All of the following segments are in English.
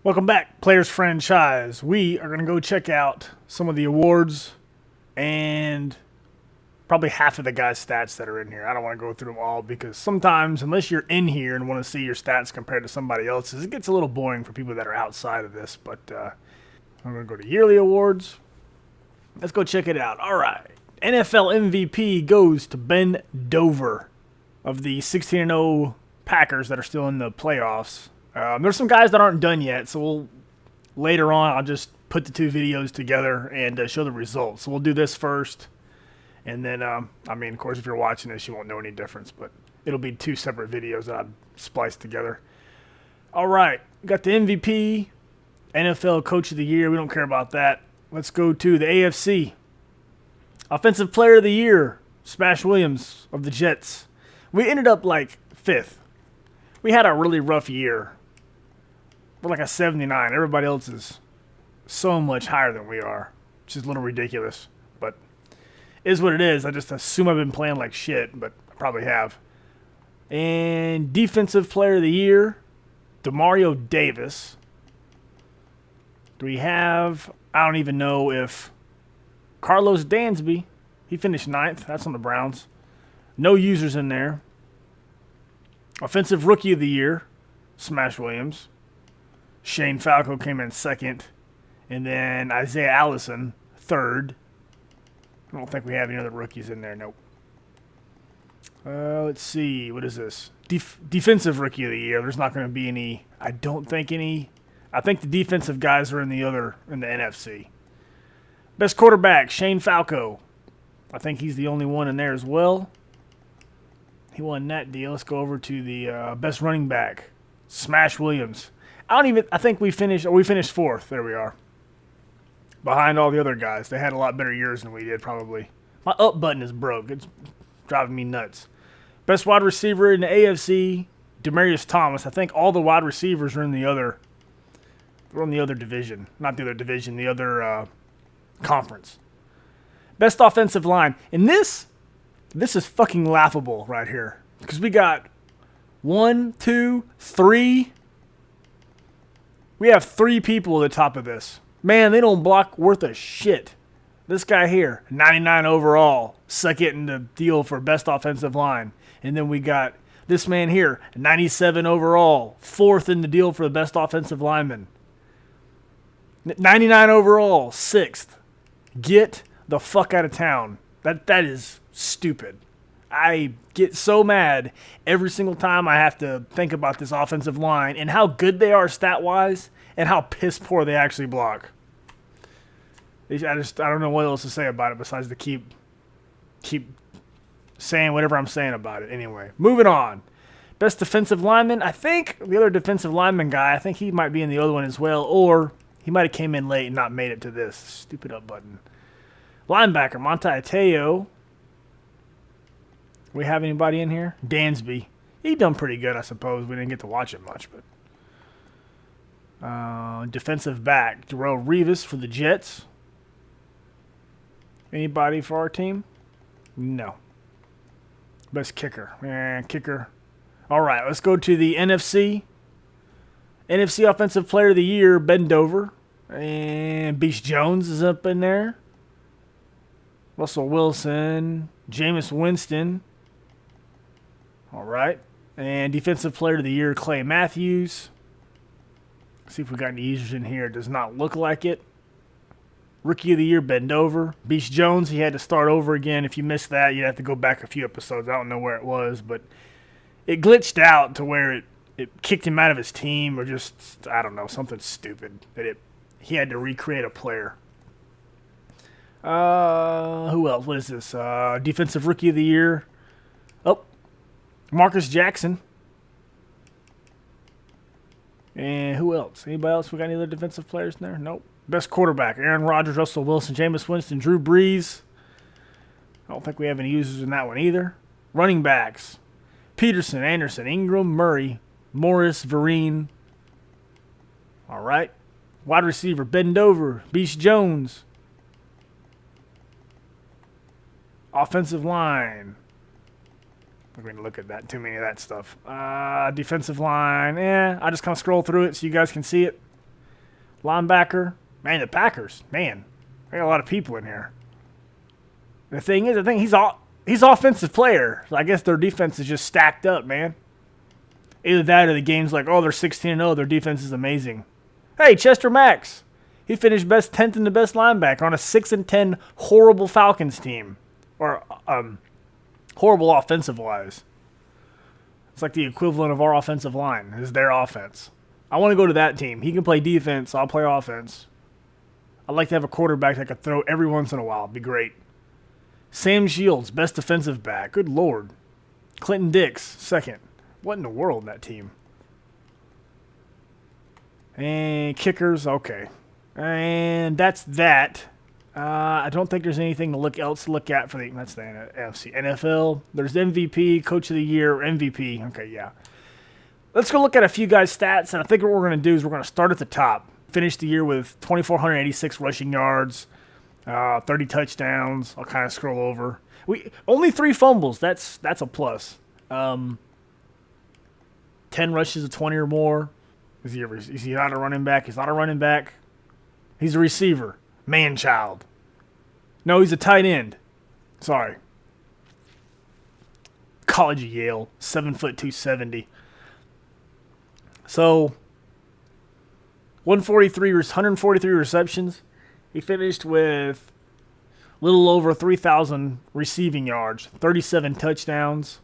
Welcome back, Players Franchise. We are going to go check out some of the awards and probably half of the guys' stats that are in here. I don't want to go through them all because sometimes, unless you're in here and want to see your stats compared to somebody else's, it gets a little boring for people that are outside of this. But I'm going to go to yearly awards. Let's go check it out. All right. NFL MVP goes to Ben Dover of the 16-0 Packers that are still in the playoffs. There's some guys that aren't done yet, so later on I'll just put the two videos together and show the results. So we'll do this first, and then, of course, if you're watching this, you won't know any difference, but it'll be two separate videos that I've spliced together. All right, got the MVP, NFL Coach of the Year. We don't care about that. Let's go to the AFC. Offensive Player of the Year, Smash Williams of the Jets. We ended up like 5th. We had a really rough year. We're like a 79. Everybody else is so much higher than we are, which is a little ridiculous, but it is what it is. I just assume I've been playing like shit, but I probably have. And Defensive Player of the Year, Demario Davis. Do we have, I don't even know if Carlos Dansby, he finished 9th. That's on the Browns. No users in there. Offensive Rookie of the Year, Smash Williams. Shane Falco came in 2nd. And then Isaiah Allison, 3rd. I don't think we have any other rookies in there. Nope. Let's see. What is this? Defensive Rookie of the Year. There's not going to be any. I don't think any. I think the defensive guys are in the NFC. Best quarterback, Shane Falco. I think he's the only one in there as well. He won that deal. Let's go over to the best running back, Smash Williams. I think we finished 4th. There we are. Behind all the other guys. They had a lot better years than we did, probably. My up button is broke. It's driving me nuts. Best wide receiver in the AFC, Demaryius Thomas. I think all the wide receivers are in the other. They're on the other division. Not the other division, the other conference. Best offensive line. And this is fucking laughable right here. Because we got 1, 2, 3. We have 3 people at the top of this. Man, they don't block worth a shit. This guy here, 99 overall, 2nd in the deal for best offensive line. And then we got this man here, 97 overall, 4th in the deal for the best offensive lineman. 99 overall, 6th. Get the fuck out of town. That is stupid. I get so mad every single time I have to think about this offensive line and how good they are stat-wise and how piss poor they actually block. I don't know what else to say about it besides to keep saying whatever I'm saying about it. Anyway, moving on. Best defensive lineman. I think the other defensive lineman guy, I think he might be in the other one as well, or he might have came in late and not made it to this. Stupid up button. Linebacker, Monte Ateo. We have anybody in here? Dansby. He done pretty good, I suppose. We didn't get to watch it much, but defensive back, Darrelle Revis for the Jets. Anybody for our team? No. Best kicker. Kicker. All right, let's go to the NFC. NFC Offensive Player of the Year, Ben Dover. And Beast Jones is up in there. Russell Wilson. Jameis Winston. All right. And Defensive Player of the Year, Clay Matthews. See if we got any users in here. It does not look like it. Rookie of the Year, Ben Dover. Beast Jones, he had to start over again. If you missed that, you'd have to go back a few episodes. I don't know where it was, but it glitched out to where it kicked him out of his team or just, I don't know, something stupid. He had to recreate a player. Who else? What is this? Defensive Rookie of the Year. Oh, Marcus Jackson. And who else? Anybody else? We got any other defensive players in there? Nope. Best quarterback, Aaron Rodgers, Russell Wilson, Jameis Winston, Drew Brees. I don't think we have any users in that one either. Running backs, Peterson, Anderson, Ingram, Murray, Morris, Vereen. All right. Wide receiver, Ben Dover, Beast Jones. Offensive line. We're going to look at that. Too many of that stuff. Defensive line. I just kind of scroll through it so you guys can see it. Linebacker. Man, the Packers. Man, I got a lot of people in here. The thing is, I think he's offensive player. So I guess their defense is just stacked up, man. Either that or the game's like, oh, they're 16-0. Their defense is amazing. Hey, Chester Max. He finished 10th in the best linebacker on a 6-10 horrible Falcons team. Or horrible offensive-wise. It's like the equivalent of our offensive line is their offense. I want to go to that team. He can play defense, so I'll play offense. I'd like to have a quarterback that could throw every once in a while. It'd be great. Sam Shields, best defensive back. Good Lord. Clinton Dix, second. What in the world, that team? And kickers, okay. And that's that. I don't think there's anything else to look at for that's the NFC. NFL, there's MVP, Coach of the Year, MVP. Okay, yeah. Let's go look at a few guys' stats, and I think what we're going to do is we're going to start at the top. Finish the year with 2,486 rushing yards, 30 touchdowns. I'll kind of scroll over. Only 3 fumbles. That's a plus. 10 rushes of 20 or more. Is he not a running back? He's not a running back. He's a receiver. Man-child. No, he's a tight end. Sorry. College of Yale. 7 foot 270. So, 143 receptions. He finished with a little over 3,000 receiving yards. 37 touchdowns.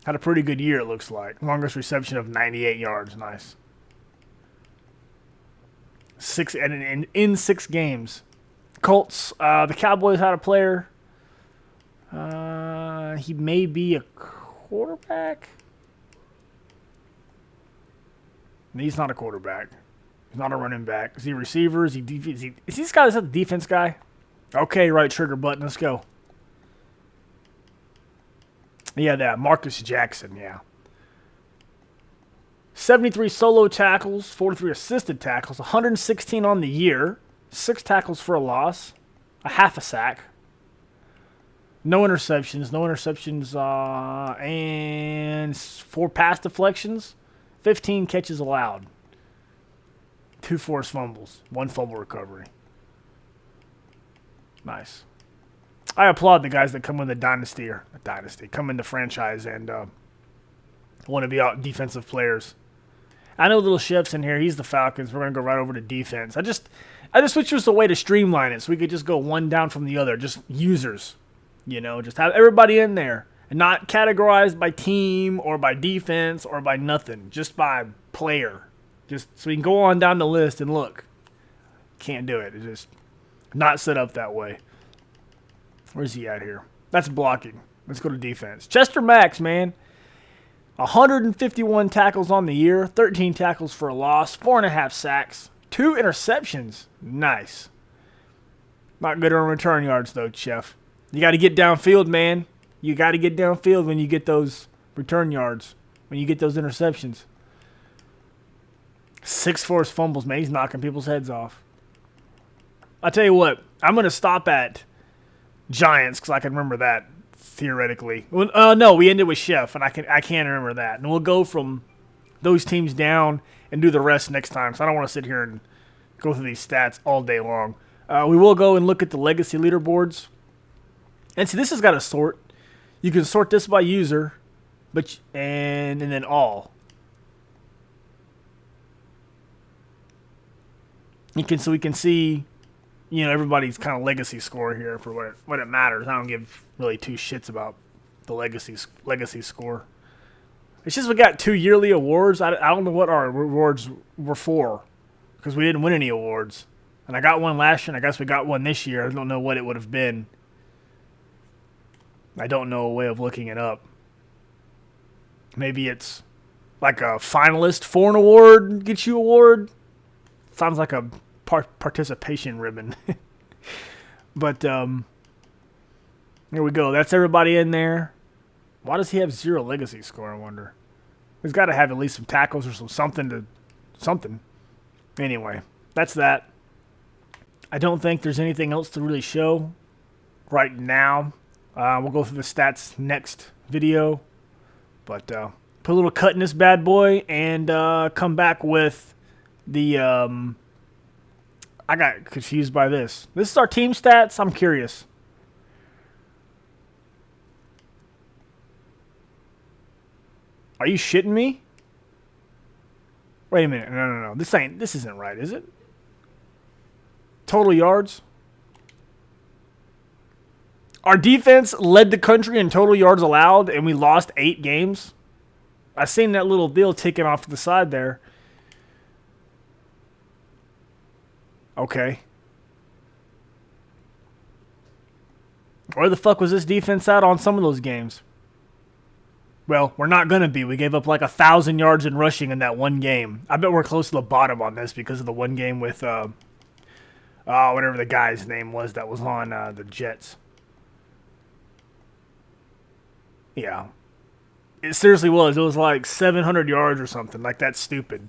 Had a pretty good year, it looks like. Longest reception of 98 yards. Nice. In 6 games. Colts, the Cowboys had a player. He may be a quarterback. He's not a quarterback. He's not a running back. Is he a receiver? Is he this guy? Is that the defense guy? Okay, right trigger button. Let's go. Yeah, that Marcus Jackson, yeah. 73 solo tackles, 43 assisted tackles, 116 on the year, 6 tackles for a loss, a half a sack, no interceptions, and 4 pass deflections, 15 catches allowed, 2 forced fumbles, 1 fumble recovery. Nice. I applaud the guys that come in the come in the franchise and want to be out defensive players. I know little Chef's in here. He's the Falcons. We're going to go right over to defense. I just wish there was a way to streamline it so we could just go one down from the other. Just users, just have everybody in there and not categorized by team or by defense or by nothing, just by player. Just so we can go on down the list and look. Can't do it. It's just not set up that way. Where's he at here? That's blocking. Let's go to defense. Chester Max, man. 151 tackles on the year, 13 tackles for a loss, 4.5 sacks, 2 interceptions. Nice. Not good on return yards, though, Chef. You got to get downfield, man. You got to get downfield when you get those return yards, when you get those interceptions. 6 forced fumbles, man. He's knocking people's heads off. I'll tell you what. I'm going to stop at Giants because I can remember that. Theoretically. No, we ended with Chef, and I can't remember that. And we'll go from those teams down and do the rest next time, so I don't want to sit here and go through these stats all day long. We will go and look at the legacy leaderboards. And see, this has got a sort. You can sort this by user, and then all. So we can see, everybody's kind of legacy score here for what it matters. I don't give really 2 shits about the legacy score. It's just we got 2 yearly awards. I don't know what our awards were for because we didn't win any awards. And I got one last year, and I guess we got one this year. I don't know what it would have been. I don't know a way of looking it up. Maybe it's like a finalist for an award gets you award. Sounds like a participation ribbon. But here we go. That's everybody in there. Why does he have 0 legacy score, I wonder? He's got to have at least some tackles or something. Anyway, that's that. I don't think there's anything else to really show right now. We'll go through the stats next video. But put a little cut in this bad boy and come back with The I got confused by this. This is our team stats. I'm curious. Are you shitting me? Wait a minute. No. This isn't right, is it? Total yards. Our defense led the country in total yards allowed, and we lost 8 games. I seen that little deal ticking off to the side there. Okay. Where the fuck was this defense at on some of those games? Well, we're not going to be. We gave up like 1,000 yards in rushing in that one game. I bet we're close to the bottom on this because of the one game with, whatever the guy's name was that was on the Jets. Yeah. It seriously was. It was like 700 yards or something. Like, that's stupid.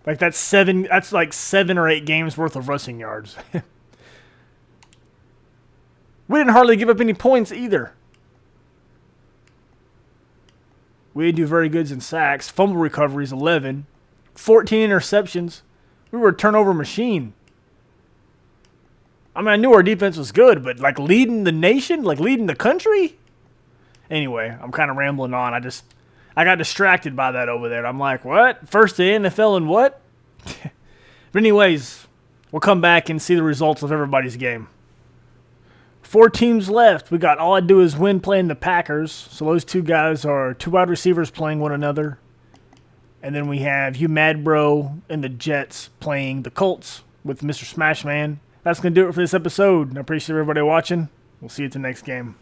Like, that's like 7 or 8 games worth of rushing yards. We didn't hardly give up any points either. We didn't do very good in sacks. Fumble recoveries, 11. 14 interceptions. We were a turnover machine. I mean, I knew our defense was good, but like leading the nation? Like leading the country? Anyway, I'm kind of rambling on. I got distracted by that over there. I'm like, what? First to NFL and what? But anyways, we'll come back and see the results of everybody's game. 4 teams left. We got all I do is win playing the Packers. So those 2 guys are 2 wide receivers playing one another. And then we have you Mad Bro and the Jets playing the Colts with Mr. Smashman. That's going to do it for this episode. I appreciate everybody watching. We'll see you at the next game.